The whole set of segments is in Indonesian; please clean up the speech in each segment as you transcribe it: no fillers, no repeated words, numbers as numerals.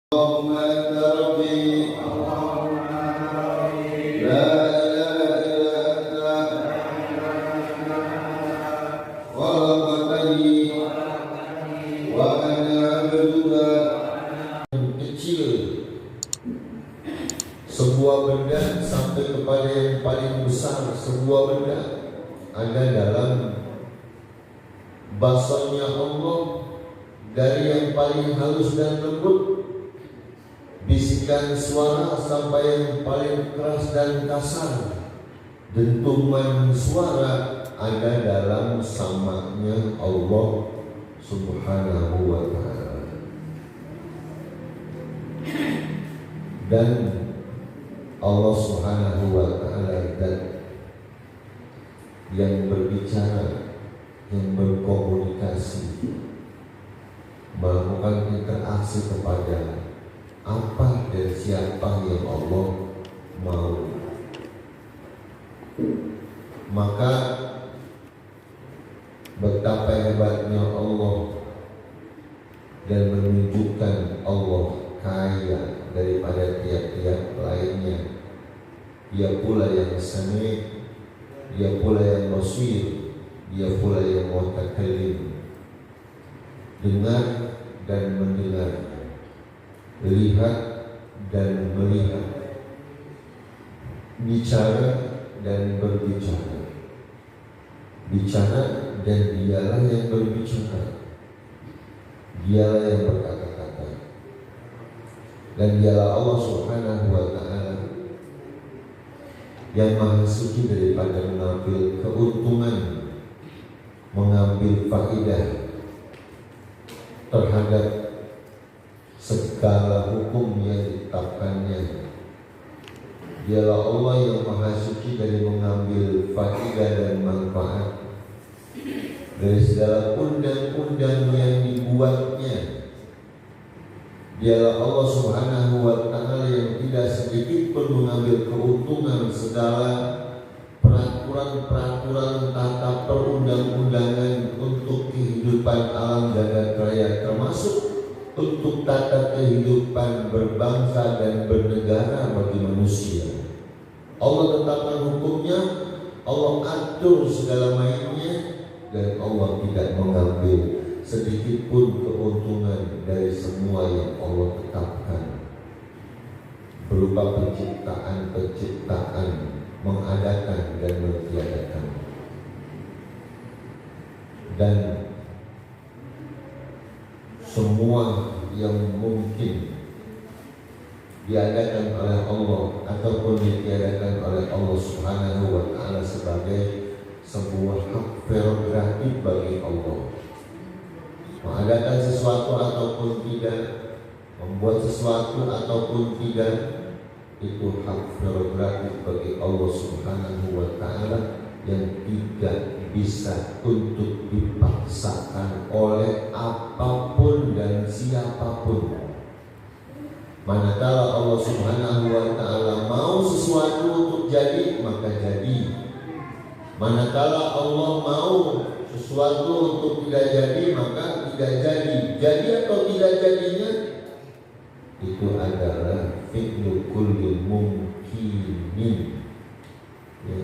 اللهم أنت ربي لا إله إلا أنت خلقتني وأنا عبدك. Kecil sebuah benda sampai kepada yang paling besar sebuah benda ada dalam bahasanya Allah, dari yang paling halus dan lembut, bisikan suara sampai yang paling keras dan kasar, dentuman suara ada dalam samanya Allah Subhanahu wa ta'ala. Dan Allah Subhanahu wa ta'ala dan yang berbicara, yang berkomunikasi, melakukan interaksi kepada apa dan siapa yang Allah mau. Maka betapa hebatnya Allah dan menunjukkan Allah kaya daripada tiap-tiap lainnya. Dia pula yang Sami', dia pula yang Basir, dia pula yang Mutakallim. Dengar dan mendengar, lihat dan melihat, bicara dan berbicara, bicara dan dialah yang berbicara, dialah yang berkata-kata, dan dialah Allah Subhanahu wa ta'ala yang maha suci daripada mengambil keuntungan, mengambil faedah terhadap segala hukum yang ditetapkannya. Dialah Allah yang maha suci dari mengambil faedah dan manfaat dari segala undang-undang yang dibuatnya. Dialah Allah Subhanahu wa ta'ala yang tidak sedikit pun mengambil keuntungan segala peraturan-peraturan tata perundang-undangan untuk kehidupan alam jagat raya, termasuk untuk tata kehidupan berbangsa dan bernegara bagi manusia. Allah tetapkan hukumnya, Allah atur segala mainnya, dan Allah tidak mengambil sedikit pun keuntungan dari semua yang Allah tetapkan berupa penciptaan, mengadakan dan mentiadakan. Dan semua yang mungkin diadakan oleh Allah ataupun ditiadakan oleh Allah Subhanahu wa ta'ala sebagai sebuah hak prerogatif bagi Allah. Mengadakan sesuatu ataupun tidak, membuat sesuatu ataupun tidak, itu hak prerogatif bagi Allah Subhanahu wa ta'ala yang tidak bisa untuk dipaksakan oleh apapun dan siapapun. Manakala Allah Subhanahu wa ta'ala mau sesuatu untuk jadi, maka jadi. Manakala Allah mau sesuatu untuk tidak jadi, maka tidak jadi. Jadi atau tidak jadinya itu adalah fi'lu kulli mumkinin, ya,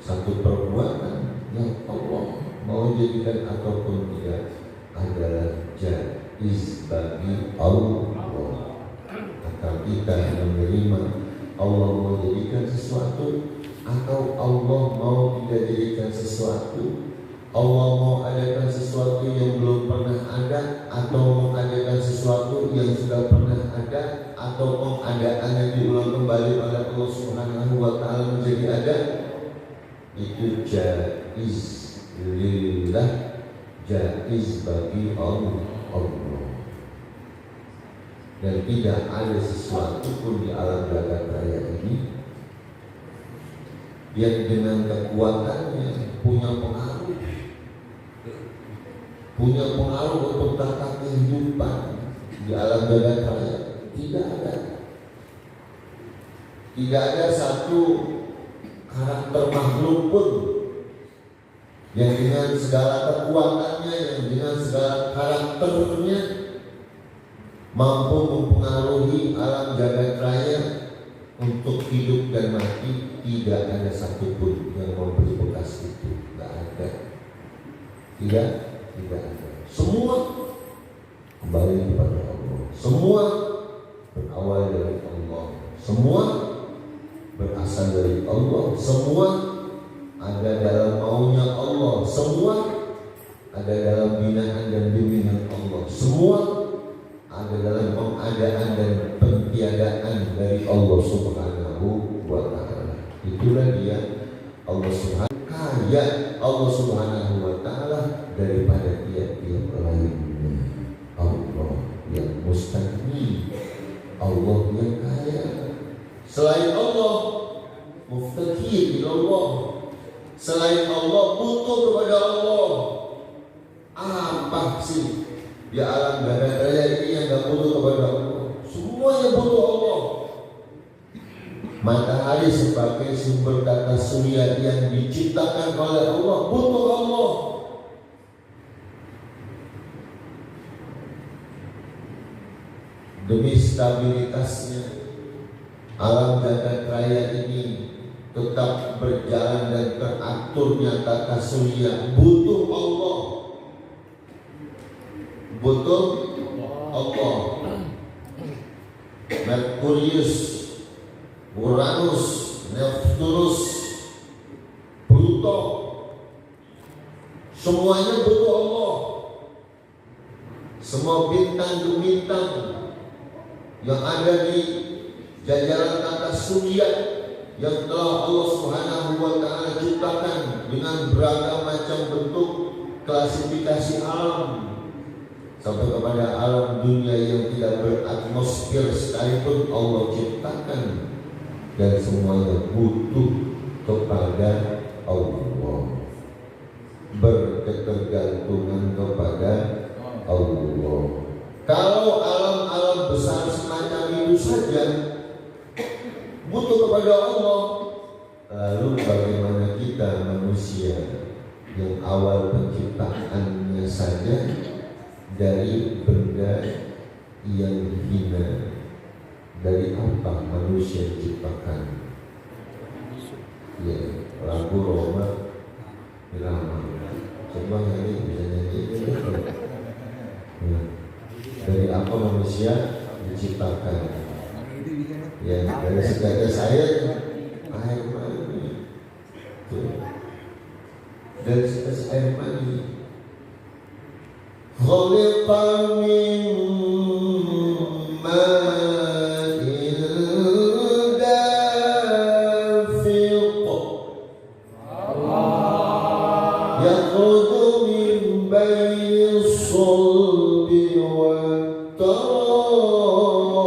satu perbuatan yang Allah mau jadikan ataupun tidak adalah jaiz bagi Allah. Akan kita menerima Allah mau jadikan sesuatu atau Allah mau tidak jadikan sesuatu, Allah mau adakan sesuatu yang belum pernah ada, atau mengadakan sesuatu yang sudah pernah ada, atau pengadaannya diulang kembali oleh Allah Subhanahu wa ta'ala menjadi ada, itu jaiz lillah, jaiz bagi Allah. Dan tidak ada sesuatu pun di alam jagat raya ini yang dengan kekuatannya punya pengaruh untuk tata kehidupan di alam jagat raya. Tidak ada satu karakter makhluk pun yang dengan segala kekuatannya, yang dengan segala karakternya mampu mempengaruhi alam jagat raya untuk hidup dan mati. Tidak ada satupun yang memberi bekas itu, tidak ada. Tidak ada. Semua kembali kepada Allah. Semua berawal dari Allah. Semua berasal dari Allah. Semua ada dalam maunya Allah. Semua ada dalam binaan dan bimbingan Allah. Semua ada dalam pengadaan dan pentiadaan dari Allah Subhanahu wa ta'ala. Itulah dia Allah Subhanahu kaya Allah Subhanahu wa ta'ala daripada tiap-tiap lainnya. Allah yang mustahil, Allah yang kaya. Selain Allah muftaqir ila Allah. Selain Allah butuh kepada Allah. Apa sih di alam jagat raya ini yang gak butuh kepada Allah? Semuanya butuh Allah. Matahari sebagai sumber data surya yang diciptakan oleh Allah butuh Allah. Demi stabilitasnya alam jagat raya ini tetap berjalan dan teraturnya tata surya butuh Allah. Butuh Allah. Merkurius, Uranus, Neptunus, Pluto, semuanya butuh Allah. Semua bintang-bintang yang ada di jajaran tata surya yang telah Allah Subhanahu wa ta'ala ciptakan dengan beragam macam bentuk klasifikasi alam sampai kepada alam dunia yang tidak beratmosfer sekalipun Allah ciptakan, dan semuanya butuh kepada Allah, berketergantungan kepada Allah. Kalau alam-alam besar semacam itu saja butuh kepada Allah, lalu bagaimana kita manusia yang awal penciptaannya saja dari benda yang hina? Dari apa manusia diciptakan? Ya, lagu Roma Irama. Coba nyanyi, bisa nyanyi itu. Dari apa manusia diciptakan? Ya, dari setetes air mani. Dari setetes air mani. Khuliqa min ma'in dafiq yakhruju min bayni sulbi wat tara'ib.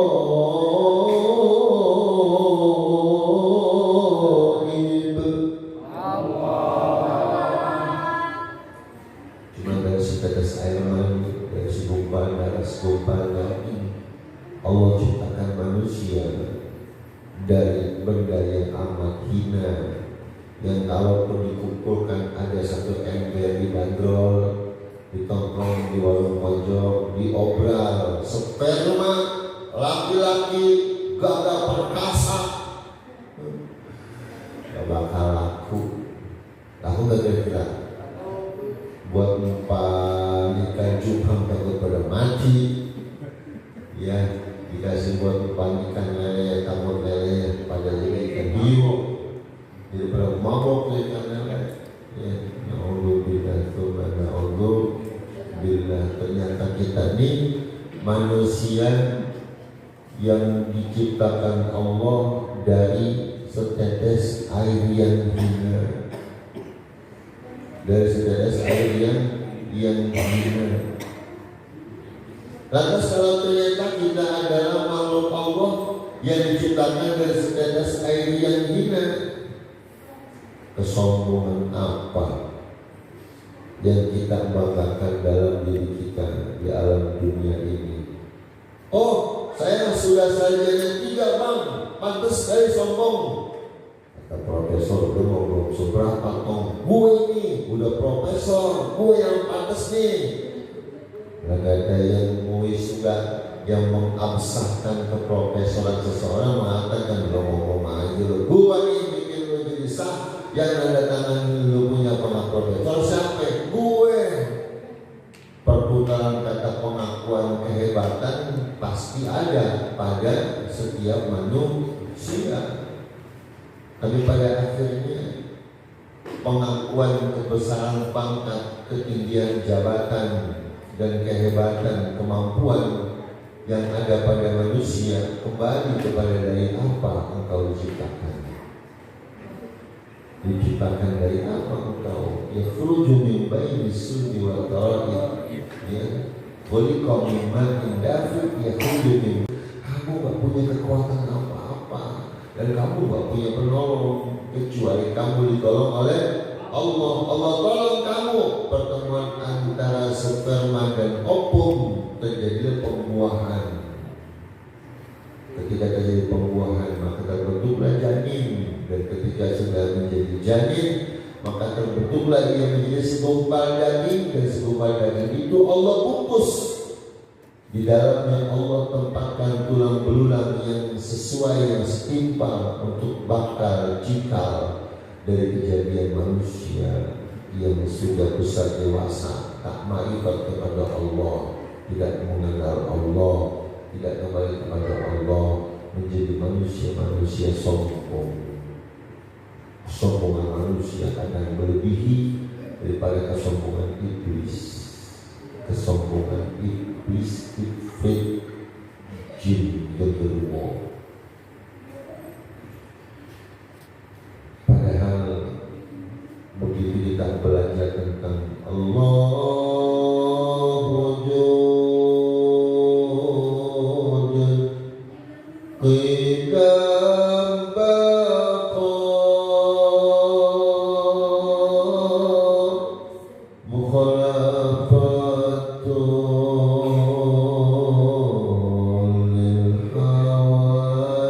Cuma dari setetes air mani, dari segumpal darah, segumpal daging, Allah ciptakan manusia dari benda yang amat hina, yang kalaupun dikumpulkan ada satu ember dibanderol, ditongkrong di warung pojok, diobral, sperma laki-laki gagah perkasa, gak bakal laku. Laku gak kira-kira? Buat umpan ikan cupang takut pada mati, ya dikasih buat umpan ikan lele, takut lele pada jadi ikan hiu, jadi pada mabok ikan lele. Ya, bila ternyata kita ini manusia yang diciptakan Allah dari setetes air yang hina, dari setetes air yang hina. Lantas kalau ternyata kita adalah makhluk Allah yang diciptakan dari setetes air yang hina, kesombongan apa yang kita banggakan dalam diri kita di alam dunia ini? Oh, saya sudah sarjana 3 bang, pantas sekali sombong. Kata profesor, gue mau belum seberapa tong, gue ini udah profesor, gue yang pantas nih. Gak ada yang mau sudah yang mengabsahkan keprofesoran seseorang mengatakan lo ngomong aja lo, gua nih bikin lo jadi sah, yang ada tangan lo punya pernah profesor siapa? Gue. Perputaran kata pengakuan kehebatan pasti ada pada setiap manusia, tapi pada akhirnya pengakuan kebesaran pangkat, ketinggian jabatan, dan kehebatan, kemampuan yang ada pada manusia kembali kepada dari apa engkau diciptakan. Diciptakan dari apa engkau? Yakhruju min baini sulbi wal tara'ib. Ya, khuliqa min ma'in dafiq yakhruju min. Kamu gak punya kekuatan apa-apa dan kamu gak punya penolong kecuali kamu ditolong oleh Allah. Allah tolong kamu. Pertemuan antara sperma dan ovum terjadi pembuahan. Ketika terjadi pembuahan maka terbentuklah janin, dan ketika sudah menjadi janin maka terbentuklah ia menjadi segumpal daging, dan segumpal daging itu Allah bungkus. Di dalamnya Allah tempatkan tulang belulang yang sesuai, yang setimpal untuk bakar cikal dari kejadian manusia yang sudah besar dewasa, tak ma'rifat kepada Allah, tidak mengenal Allah, tidak kembali kepada Allah, menjadi manusia sombong. Kesombongan manusia kadang melebihi daripada kesombongan iblis. Kesombongan iblis, ifrit, jin, genderuwo. Padahal begitu kita belajar tentang Allah wujud qidam baqa mukhalafatul lil hawadisi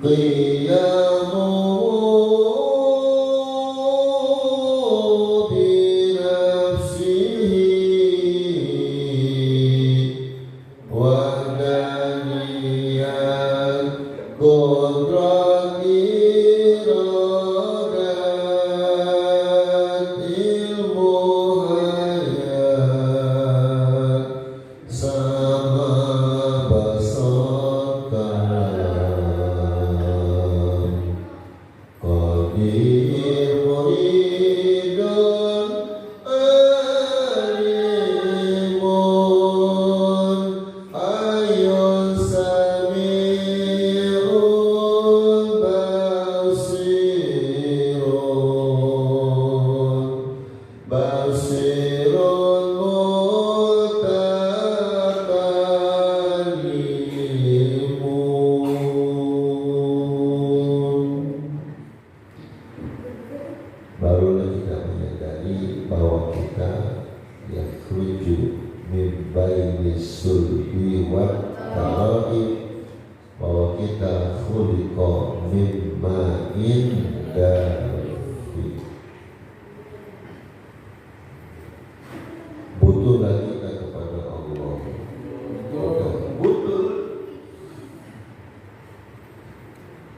qiyamu barulah kita menyadari bahwa kita yakhruju min baini sulbi wat tara'ib, bahwa kita khuliqa min ma'in dafiq. Butuhlah kita kepada Allah. Butuh.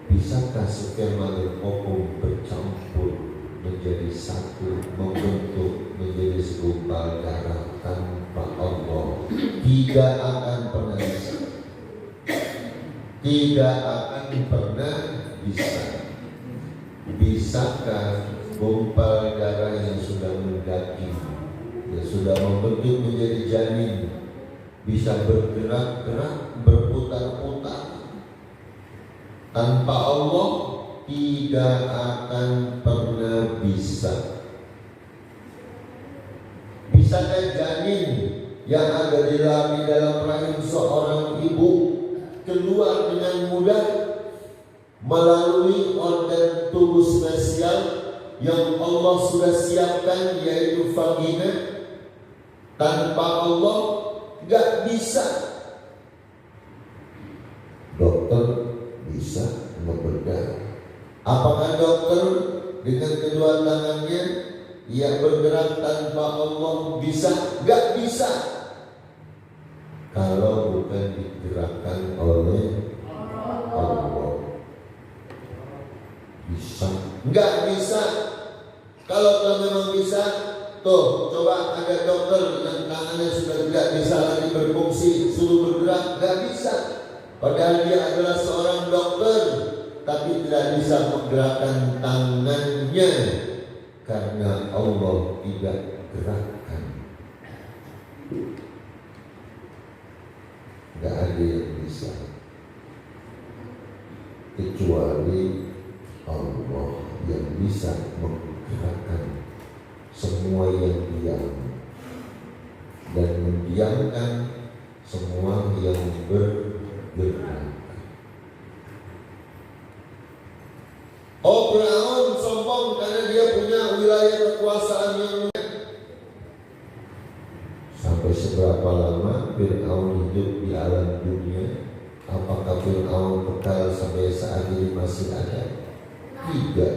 Bisakah sperma dan ovum bercampur menjadi satu, membentuk menjadi segumpal darah tanpa Allah? Tidak akan pernah bisa. Tidak akan pernah bisa. Bisakah gumpal darah yang sudah mendaki, yang sudah membentuk menjadi janin, bisa bergerak-gerak, berputar-putar tanpa Allah? Tidak akan pernah bisa. Bisakah janin yang ada di dalam rahim seorang ibu keluar dengan mudah melalui organ tubuh spesial yang Allah sudah siapkan, yaitu vagina? Tanpa Allah gak bisa. Dokter bisa membedah. Apakah dokter dengan kedua tangannya Ia bergerak tanpa Allah bisa? Gak bisa. Kalau bukan digerakkan oleh Allah. Bisa? Gak bisa. Kalau memang bisa, tuh coba ada dokter yang tangannya sudah tidak bisa lagi berfungsi, suruh bergerak, gak bisa. Padahal dia adalah seorang dokter, tapi tidak bisa menggerakkan tangannya karena Allah tidak gerakkan. Gak ada yang bisa kecuali Allah yang bisa menggerakkan semua yang diam dan mendiamkan semua yang bergerak. Oh, Firaun sombong karena dia punya wilayah kekuasaan yang sampai seberapa lama Firaun hidup di alam dunia? Apakah Firaun kekal sampai saat ini masih ada? Tidak.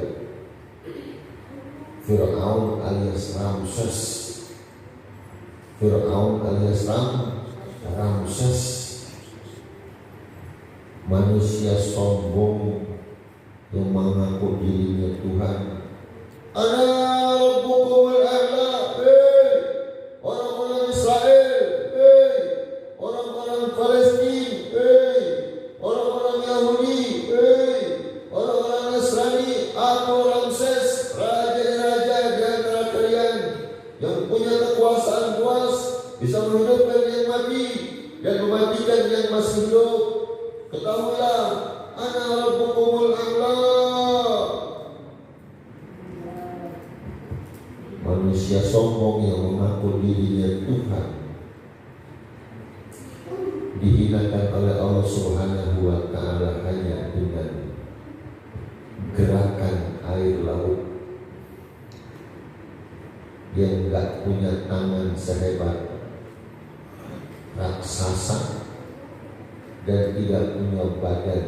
Firaun alias Ramses. Firaun alias Ramses, manusia sombong yang mengaku dirinya Tuhan. Ana rabbukumul a'la. Orang-orang Israel, orang-orang Palestina, orang-orang Yahudi, orang-orang Nasrani, aku Ramses, raja-raja di antara kalian yang punya kekuasaan luas, bisa menghidupkan yang mati dan mematikan yang masih hidup. Ketahuilah, ana rabbukumul a'la. Manusia sombong yang mengaku dirinya Tuhan dihinakan oleh Allah Subhanahu wa Ta'ala hanya dengan gerakan air laut yang gak punya tangan sehebat raksasa dan tidak punya badan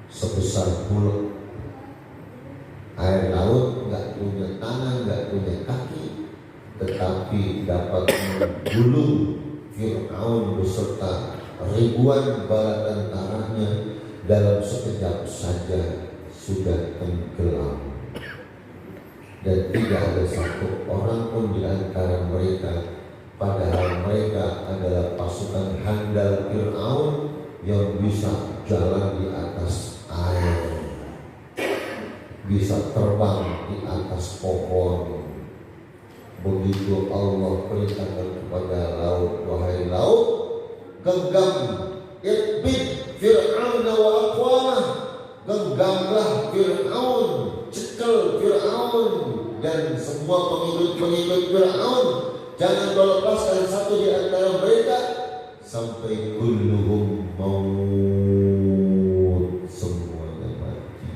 sebesar bulat. Air laut gak punya tangan, gak punya kaki, tetapi dapat menggulung Firaun beserta ribuan bala tentaranya dalam sekejap saja sudah tenggelam. Dan tidak ada satu orang pun di antara mereka, padahal mereka adalah pasukan handal Firaun yang bisa jalan di atas air, bisa terbang di atas pohon. Begitu Allah perintahkan kepada laut, wahai laut, genggam itbid Fir'aun wa aqwamah, genggamlah Fir'aun, cekel Fir'aun dan semua pengikut-pengikut Fir'aun. Jangan kau lepaskan satu di antara mereka sampai kulluhum maut, semuanya mati.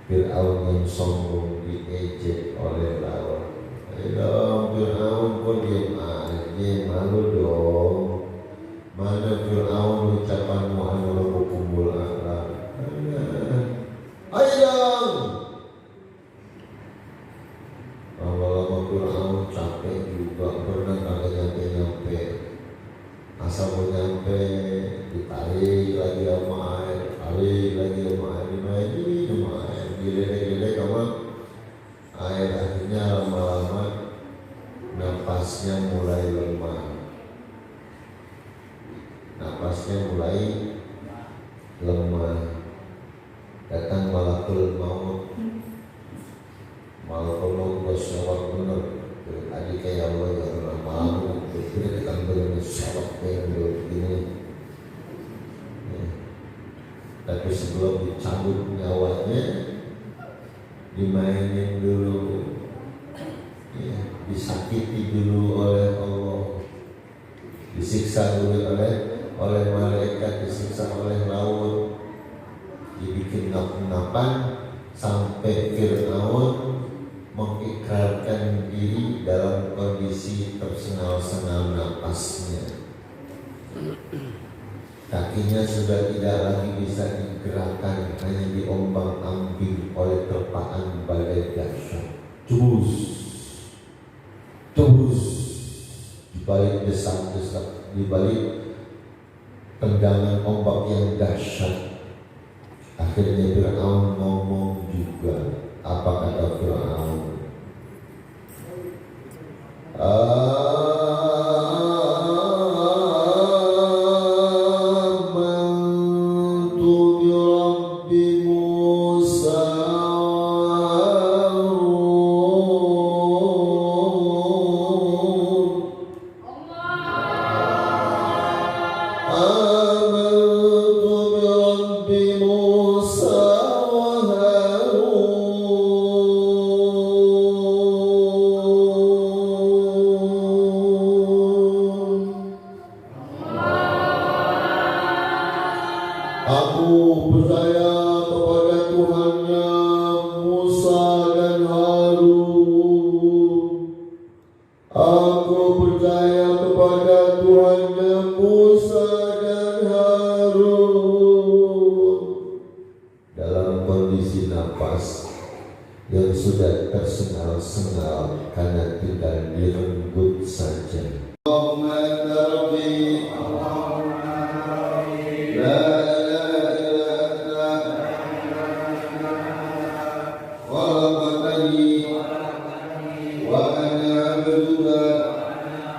Fir'aun yang sombong diejek oleh lawan. Ayo Fir'aun kok diam aja, malu dong. Mana Fir'aun ucapanmu ana rabbukumul a'la. Ayo dong. Lama-lama Fir'aun capek juga, pernah kagak nyampe-nyampe. Asal mau nyampe ditarik lagi sama air, tarik lagi sama air, dimainin sama air, gile-gile sama air. Akhirnya lama-lama napasnya mulai lemah, datang malakul maut. Malakul maut bersyawat benar. Tadi kayak Allah yang pernah malu, kita akan bersyawat benar begini. Tapi sebelum dicabut nyawanya, dimainin dulu, disakiti dulu oleh Allah, disiksa dulu oleh malaikat, disiksa oleh laut, dibikin nap-napan sampai Fir'aun mengikrarkan diri dalam kondisi tersengal-sengal napasnya. Kakinya sudah tidak lagi bisa digerakkan, hanya diombang-ambing oleh terpaan badai dahsyat. Terus di balik desak-desak, di balik tendangan ombak yang dahsyat, akhirnya Fir'aun ngomong juga. Apa kata Fir'aun? Aku percaya kepada Tuhannya Musa dan Harun. Aku percaya kepada Tuhannya Musa dan Harun. Dalam kondisi nafas yang sudah tersengal-sengal karena tinggal direndam